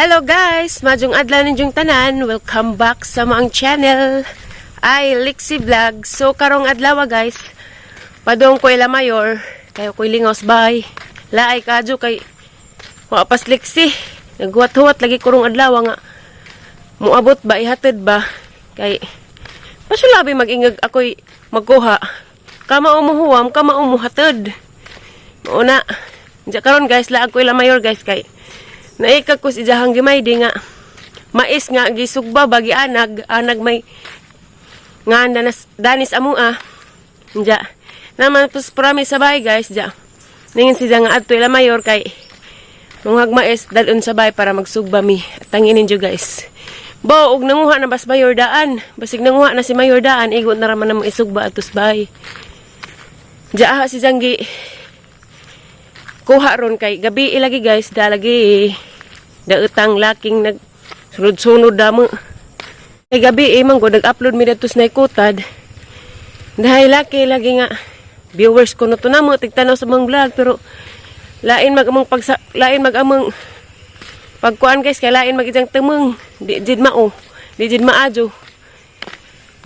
Hello guys! Majong adlaw ninyong tanan. Welcome back sa maang channel. Ay, Lixie Vlog. So, karong adlaw guys. Padong ko ila mayor. Kayo ko'y lingos bay. Laay kadyo kay wapas Lixie. Naghuwat-huwat lagi kurong adlaw nga. Muabot ba, ihatid ba? Kay pasulabi mag-ingag ako'y magkuha. Kama umuhuwam, kama umuhatid. Mauna. Diya karon guys, laag ko ila mayor guys kay naikag ko si Jahang Gimay di nga mais nga gisugba bagi anag may nga danis amua ja naman pus promise sabay guys ja ningin si nga adto ila mayor kay nungag mais dalon sabay para magsugba mi at tanginin jo guys bo og nanguha na bas mayor daan basig nanguha na si mayor daan igot na raman na mo isugba atus bay ja si Janggi kuha ron kay gabi ilagi guys dalagi dautang laking nag sunod-sunod damo kay gabi man go nag-upload mi dito sa naikutad dahil laki lagi nga viewers ko no to namo tigtanaw sa mga vlog pero lain magamong pagkuan guys kay lain magijang temeng di jid mao di jid maadyo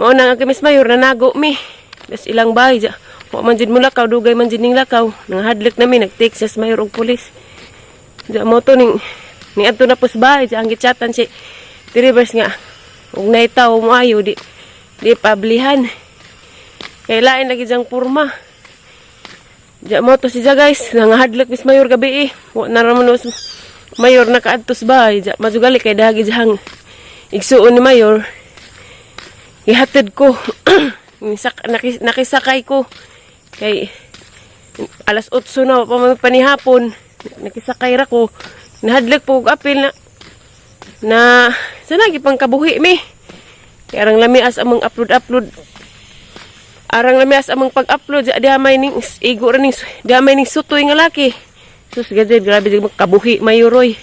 mao nang Miss Mayor nanago mi das ilang bahay ja wa man jid mo lakaw dugay man jid ning lakaw nang hadlek nami nag-text sa mayor og pulis ja mo to ning ni adto na pus bahay ja ang gichatan si Rivers nga ug naitaw mo ayo di pablihan kay lain lagi jang porma ja mo to si ja guys nang hadlek Miss Mayor gabi wa na ramon mayor nakaadtos bahay ja majugali kay dagi jang igsuon ni mayor ihatid ko nakisakay ko kay alas 8 na pa panihapon nakisakay ra ko nahadlek po og apil na sana gipang kabuhi mi kay arang lamias among upload arang lamias among pag-upload di may ning igo ra ning may ning sutoy nga laki sus gajud grabe dig kabuhi mayuroy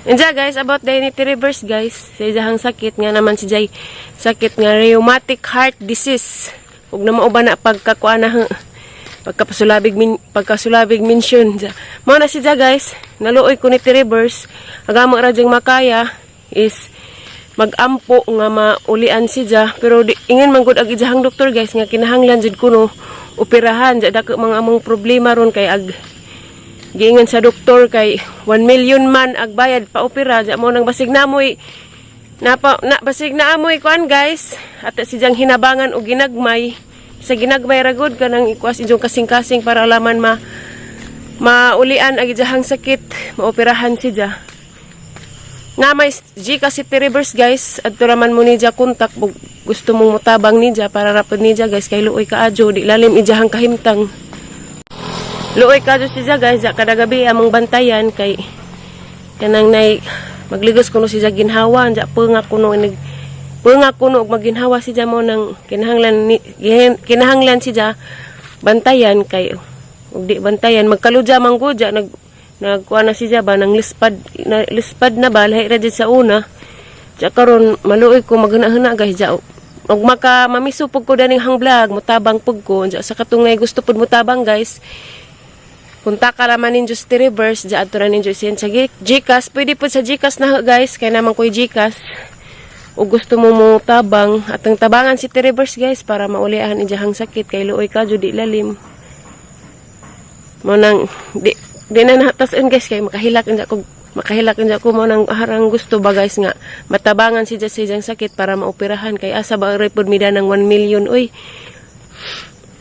Anja guys about Dignity Rivers guys sa ijahang sakit nga naman si Jay sakit nga rheumatic heart disease ug na mao ba na pagkakuan na pagkasulabig mention mao na si Jay guys naluoy ko ni Rivers agamo ra jang makaya is magampo nga maulian si Jay pero ingin man gud ag ijahang doktor guys nga kinahanglan jud kuno operahan ja dako mga among problema ron kay ag giingon sa doktor kay 1 million man ag bayad pa opera ja mo nang basig na amoy basig na amoy kuan guys at si Jang hinabangan og ginagmay sa ginagmay ra gud kanang ikuas inyong kasing-kasing para laman maulian ang ijahang sakit maoperahan si Ja nga may Gcash si Rivers guys adto raman mo ni Ja kontak gusto mong mutabang ni Ja para rapod ni Ja guys kay luoy kaadyo di lalim ijahang kahimtang luoy kadto si Ja guys ja kada gabi among bantayan kay kanang nay magligos kuno si Ja ginhawa ja pengak kuno og maginhawa si Ja mo nang kinahanglan si Ja bantayan kay ug di bantayan magkaludya man gud ja nagkuha na si Ja ba nang lispad na ba lahi ra sa una ja karon maluoy ko maghana-hana guys ja ug mamiso pug ko daning hang vlog mutabang pug ko ja sa katungay gusto pud mutabang guys punta ka raman ninyo sa Rivers ja adto ra ninyo sa Gcash pwede po sa Gcash na guys kay naman ko'y Gcash o gusto mo tabang atang tabangan si Rivers guys para maulian ijahang sakit kay luoy ka jud di lalim mo nang di na natason guys kay makahilak inja ko mo nang harang gusto ba guys nga matabangan si ijahang sakit para maoperahan kay asa ba repod mida ng 1 million uy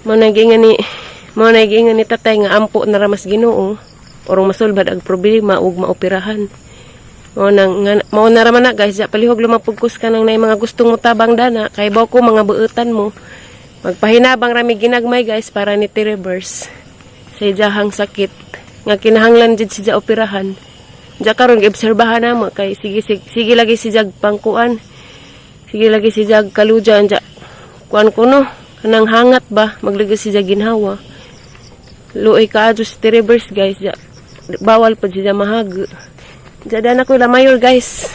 mo nagingan ni tatay nga ampo na ramas Ginoo orong masulbad ang problema ug maoperahan mao na raman na guys ja palihog lumapugkos ka nang nay mga gustong mutabang dana kay baw ko mga buutan mo magpahinabang rami ginagmay guys para ni Rivers sa ijahang sakit nga kinahanglan jud si Ja operahan ja karon giobserbahan na mo kay sige lagi si Jag pangkuan sige lagi si Jag kalujan ja kuan kuno kanang hangat ba maglagi si Ja ginhawa luoy kaadto si Rivers guys ja bawal pa si Ja mahag Jada na ko la mayor guys.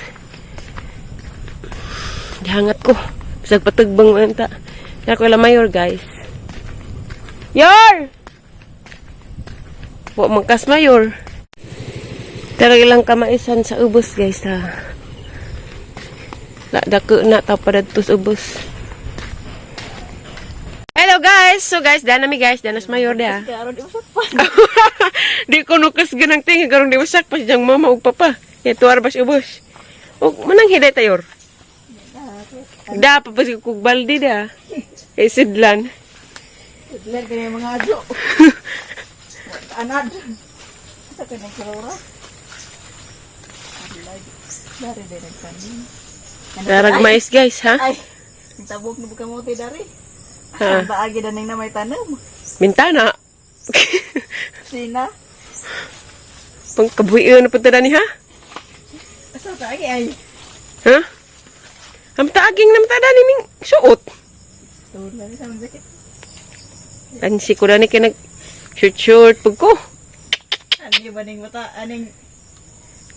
Dihangat ko. Bisag patugbang mo enta. Na ko la mayor guys. Yor! Wa mangkas mayor. Pero ilang kamaisan sa ubos guys ha. Dako na tao pada tus ubos. Hello guys! So guys, danami guys, danas mayor dia. Di ko nukas ganang tingin, karong di wasak pa siyang mama ug papa. Ito arbas ubos. O manang hiday tayor. Da pa kug baldi dia. Sidlan. Sidlan kaya mga adyo. Anad. Sa kanyang kalora. Dari din nagsanin. Darag mais guys ha. Ay, tabok na buka mo tayo dari. Ha. Baagi na na may tanam. Mintana. Sina. Pangkabuhiyo na punta ni ha? Asa ka ay? Ha? Am taaging nam tada ning suot. Tulad sa mga sakit. Kansi ko na ni kay nag short pag ko. Ani ba ning mata aning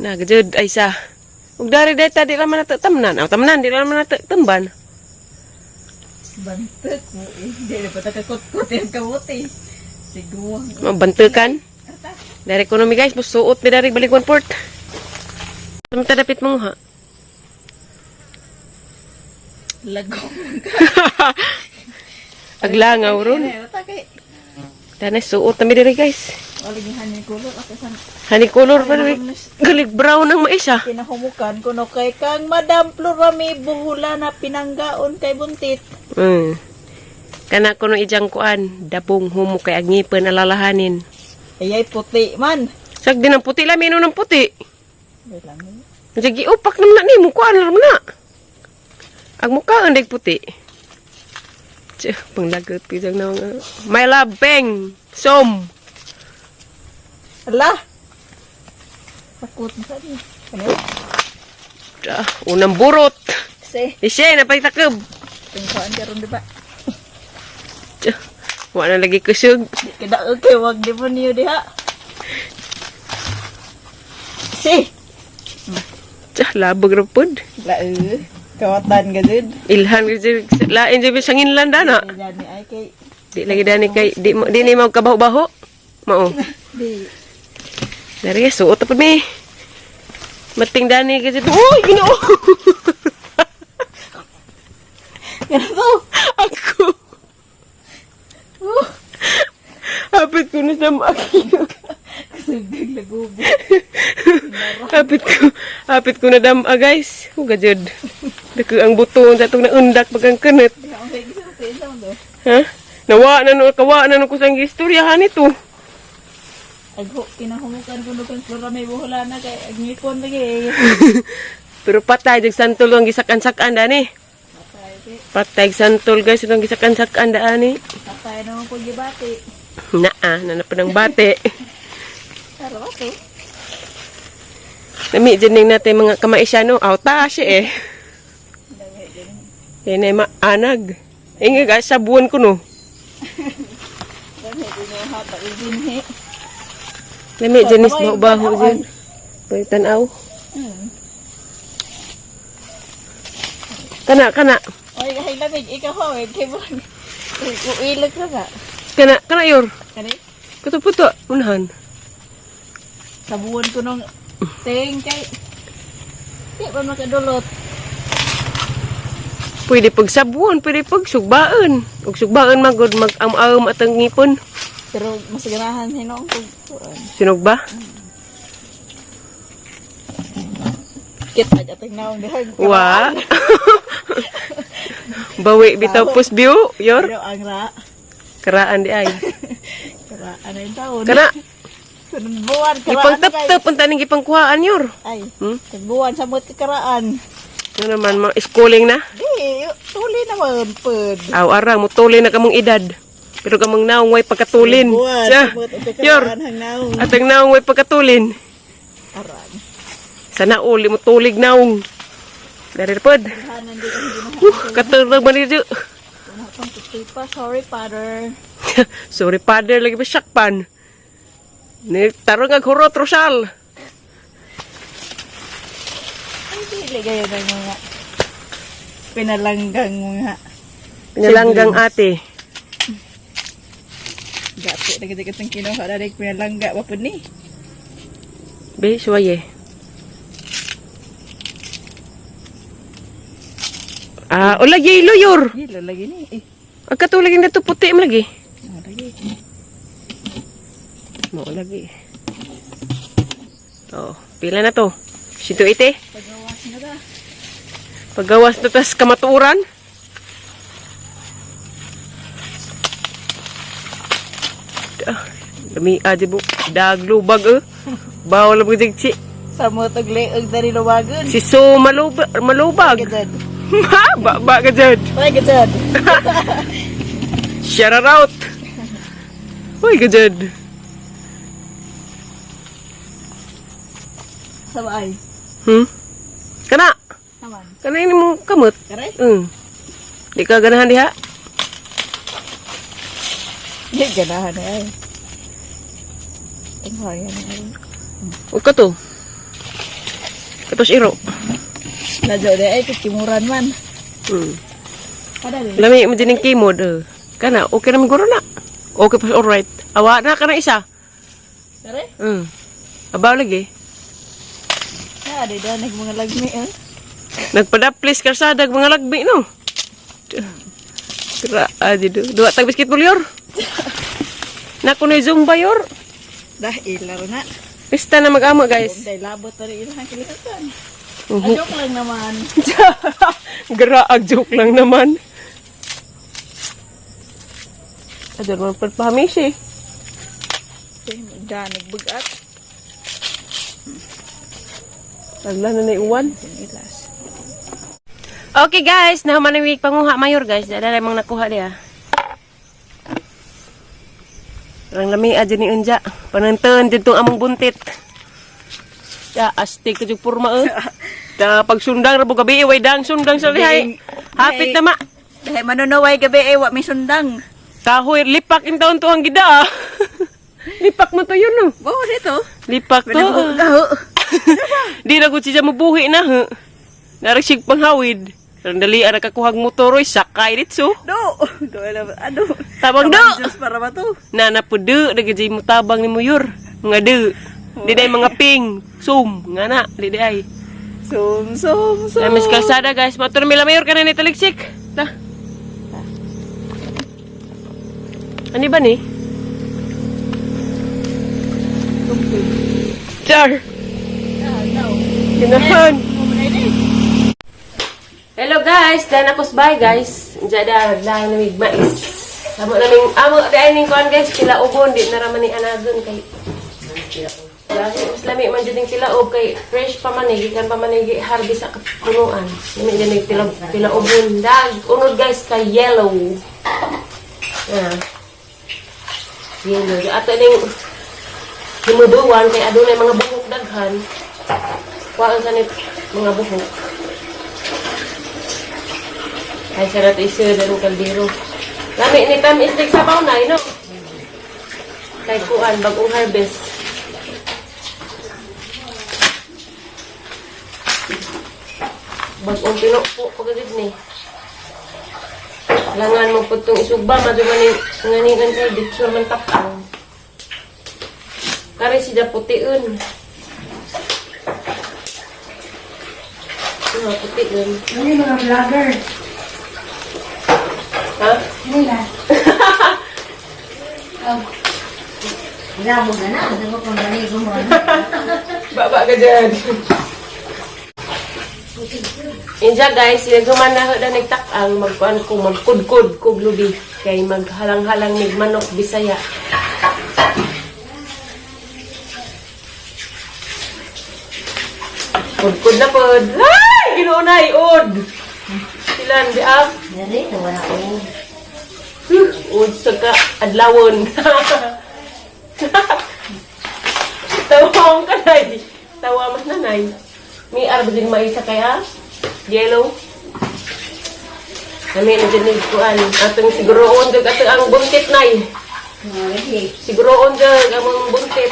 Nagajud ay sa. Ug dari data di ra man tamnan. Aw tamnan di ra man tamban. bantet mo eh. Hindi na pa takakot-kot yung kamuti. Siguang. Mabantukan. Dari ekonomi guys, musuot ni dari Baliguan Port. Samta dapit mo ha. Lagong. Aglangaw ron. Dana suot na mi diri guys. Waligihan yung kulot. Hani color pa rin. Galig brown ang maisa. Kinahumukan ko no kay kang Madam Plurami buhula na pinanggaon kay buntit. Kana ko no ijang kuan, dabong humo kay agnipen alalahanin. Ayay puti man. Sag din ang puti lamino ng puti. Wait lang. Jagi upak naman na ni mo kuan naman na. Ag mukha ang dag puti. Panglagot pijang na mga. My love bang. Som. Ala. Takot na sabi. Ano? Unang burot. Kasi. Isye na pagtakab. Tingkaan ka ron diba? Wala na lagi kusog. Kada okay, wag di mo niyo diha. Si. Labag rapod. Kawatan ka dun. Ilhan lain jud sangin landa na. Dani ay kay. Di lagi dani kay di ni mau kabaho-baho. Mao. Di. Dari suot pa mi. Mating dani kasi uy Ginoo. Ganito. Ako. Hapit ko na sa makina. Kasugdag lagubo. Hapit ko na dama guys. Huwag jud. Dako ang buton sa itong naundak bagang kanat. Ha? Kawa na ko sa istoryahan ito. Agho, kinahumukan ko nung flora may buhula na kay agnipon lagi. Pero patay, jag santol ang gisakan-sakan dani. Patay, santol guys, itong gisakan-sakan dani. Patay naman ko gibati. Nanap ng bate. Pero okay. Nami dyan natin mga kamaisyano. Auta siya eh. Yan ay maanag. Inga guys, sabuan ko no. Dami dinuhata ibinhi. Nami dyan is baho dyan. Pagtanaw. Kana. Oy, hay lamig ikaw ho, kay mo. Uilag na nga. Kana yor. Kani? Kuto-puto, unahan. Sabuan ko nung ting kay. Di ba makadulot? Pwede pag sabuan, pwede pag sugbaan. Ug sugbaan magod mag-am-am at ang ngipon. Pero mas ganahan hinong kung Sinog ba? kita ating naong dihag. Wa. Bawi bitaw pusbyo, yor. Pero ang Karaan di ay. karaan na yung taon. Kana. Sunod buwan, karaan Ipang-tap-tap ang taning ipangkuhaan yor. Ay, Hmm? buwan sa mo't karaan. Ano naman, mga schooling na? Di, tuli naman, pud. Aw-arang, mutulin na kamong edad. Pero kamong naong way pagkatulin. Buwan, Siya, sa mo't yor. karaan hang naong. At ang naong way pagkatulin. Aran. Sana uli mo tulig naong. Dari pod. Hanan di kasi ginahan. Katulog man dito. Wala pang tutipa. Sorry, father. Sorry, father, lagi ba syakpan? Ni tarong nga hurot, Rosal. Ay, di gayo na mga pinalanggang mga. Pinalanggang ate. Dati, nagdagat ng kinuha na rin pinalangga. Wapod ni. Be, suwaye. Ah, o lagi, luyor. Gila lagi ni. Agkatulagin na ito, puti mo lagi. Lagi. Mo lagi. Oh, pila na to? 180. Pagawas na ta. Paggawas na tas kamaturan. Dami aja bu. Daglubag Bawal mo si Sa mo tagleog dari luwagon. si So malubag. Gajad. Ha, ba ka dyan. Ay, gajad. Shout out. Uy, ka dyan. Sa baay. Kana. Naman. Kana ini mo kamot. Karay? Di ka ganahan diha. Di ganahan na ay. Ang haya na ay. Huwag ka to. Katos iro. Nadyo na ay, kikimuran man. Kada rin. Lami mo din yung kimod. Kana, okay naman guro na. Okay pa, alright. Awa na ka na isa. Karay? Abaw lagi. Ada dah naik mga lagmi eh. Nagpadaplis karsadag mga lagbi, no? Kira aja do. Dua tag basketball yor. Naku na zumba yor. Dah ilar na. Pista na mag-amo, guys. Dahil labot na rin ilang kilatan. Uhu. Joke lang naman. Garaag joke lang naman. Ador man pagpahami siya. Danig bugat. Tagla na uwan. Ilas. Okay guys, nahuman na week panguha mayor guys. Dada lang mga nakuha dia. Orang lami aja ni unja. Pananten ditong among buntit. Ya, astig ka jug purma Da pagsundang rabo gabi way dang sundang sa lihay. Hapit na ma. Dahil manunaway gabi eh, wa may sundang. Kahoy lipak in taon to ang gida. Lipak mo to yun no. Bawa dito. Lipak to. Di na gud siya mabuhi na he. Narisig panghawid. Randali ara kakuhag motor oy sakay ditso. Do. Do ano. Tabang do. Diyos para ba to? Nana pude dagay mo tabang ni muyur. Mga de. Di day mga ping. Sum ngana di day. Sum. Lamis kalsada guys. Motor mila mayor kana ni taliksik. Ta. Ani ba ni? Char. Ginahan. Hello guys, dan ako sabay guys. Jada lang namig mais. Amo dai ning kuan guys, kila ubon di na raman ni anagon kay. Lagi mas lami man jud ning kila ob kay fresh pa man gikan pa man harvest sa punuan. Lami din kila ubon dag unod guys kay yellow. Yellow. Ato ning himuduan kay adunay mga buhok daghan. Kuhaan sa nit mga buhok. Ay, sarap isa dan kaldero. Lami ni tam istig sa baunay, no? Kay kuan, bagong harvest. Bagong pinupo, pagkagid ni. Langan mo po itong isugba, madumanin nganigan sa dito man tapang. Kari siya putiun. Putiun. Ano yung mga vlogger? Ha? Nila. Labo na na. Ano ko kung naligo mo? Baba ka dyan. Inja guys, sinaguman na na nagtakang magkuhan ko, magkudkod ko lubi. Kay maghalang-halang mig manok Bisaya. Kudkod na pod. Ay! Ginunay, od! Silan, di ab? Dari, wala ko. Ud sa ka, adlawon. Tawang ka na, tawa mas nanay. May arba din maisa kaya, yellow. Kami na dyan nagkuhan. Atong siguroon dyan kasi ang buntit na Siguroon dyan ang buntit.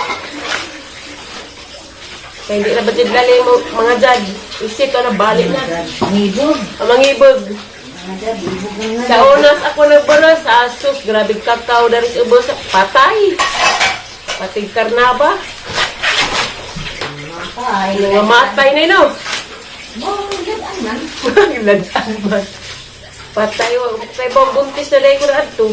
Kaya hindi na ba dyan lali mga dyan. Isip ka na balik na. Ngibog. Ang mangibog. Ngibog na Sa unas ako nagbaras sa asus. Grabe kakao dari sa ubos. Patay. Patig karnaba. Ay, Mga matay na no. Lagaan man. Lagaan man. Patay wa kay bang buntis na dai ko na adto.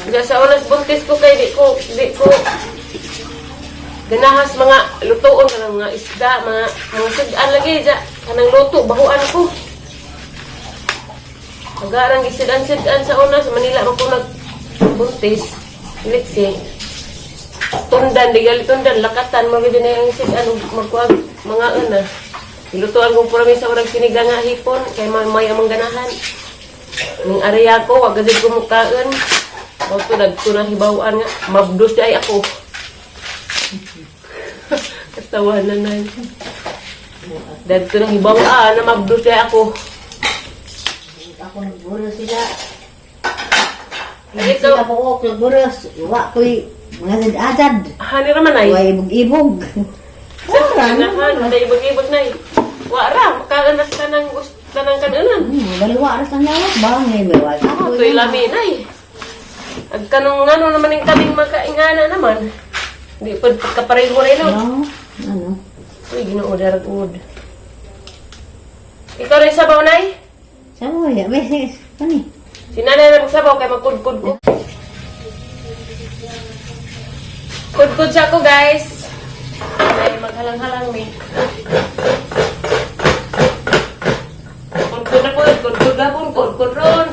Diya sa oras buntis ko kay di ko ganahas mga lutoon kanang mga isda, mga sudan lagi diya kanang luto bahuan ko. Agarang gisidan-sidan sa una sa Manila man ko nagbuntis. Iliksi. Tundan, di gali tundan, lakatan, mga din na yung sidan, magkuag, mga una. Ilutuan kong purami sa urang sinigang nga hipon, kay may amang ganahan. Ning area ko, wag gazid ko mukaan. Bago nagto na hibawaan nga, mabdos di ay ako. Katawanan na yun. Dagto na hibawaan na mabdos di ay ako. Ako nagburos sila. Ito. Sila po ako nagburos. Wa ko'y mga sad-asad. Hani raman ay. Wa ibog-ibog. Ganahan, hindi ibag-ibag na eh. Wara, makaganas ka ng gusto ng kananan. Dalawa aras ang lawak ba? Ngayon may wala. Ito'y lamin ay. Ag kanong ano naman yung kaming makaingana naman. Hindi pa pagkapareho na ilo. Ano? Uy, ginuudarag-ud. Ikaw rin sabaw, Nay? Sawa ya. Kani? Si nanay na magsabaw kay magkudkud ko. Kudkud siya ko, guys. Ay, maghalang-halang me. Kudkud na po, kudkud na po, kudkud ron.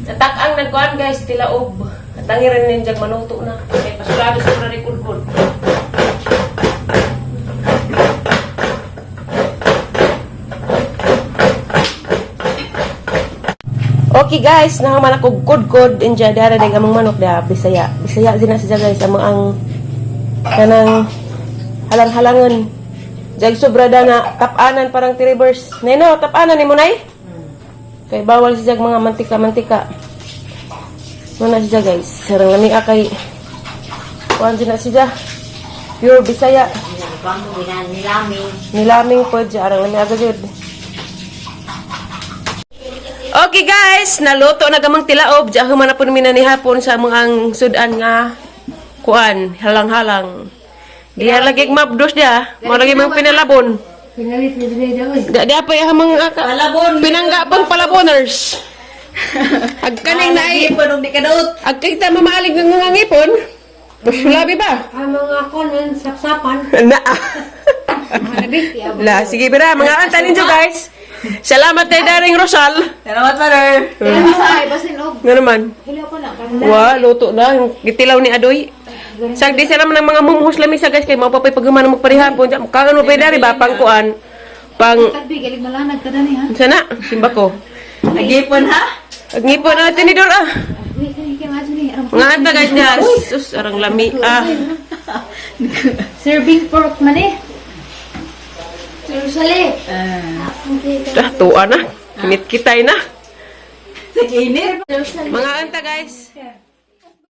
Natak ang nagkuhan, guys, tilaob. At ang rin ninjag manuto na. Kaya pasulado sa mga kudkud. Okay guys, nahaman ako kod-kod inja dara day among manok da Bisaya. Bisaya din na siya guys amo ang kanang halang-halangon. Jag sobra da na tapanan parang reverse. Neno, tapanan ni mo nay? Kay bawal siya mga mantika-mantika. Muna siya guys. Sarang lami akay kuan din na siya. Pure Bisaya. Nilaming po dyan. Arang lami agad yun. Okay guys, naluto na gamang tilaob. Diya human na po namin ni hapon sa mga sudan nga kuan, halang-halang. Diya lagi mabdos diya. Mo lagi mang pinalabon. Pinalit ni Dede. Diya pa yung mga palabon. Pinangga pang palaboners. Ag kaning na Ipon di kadot. ag kita mamalig ng mga ngipon. Pusulabi ba? Ang mga konon sapsapan. Na. La, sige bira, mga antanin nyo guys. Salamat kay Daring Rosal. Salamat, mother. Nga naman. Wa, luto na. Yung gitilaw ni Adoy. Sagdi sila man ng mga mumuhos lamisa guys. Kaya mapapay pagkaman ng magparihapon. Kano pa dari ba? Pangkuan. Galig malanag ka na niya. Sana, simba ko. Nag-ipon ha? Agngipon na tinidor ah. Nga anta guys niya. Sus, arang lami ah. Serving pork man eh. Jerusalem. Tuwa na. Kinit-kitay na. Sa kinit. Mga anta guys.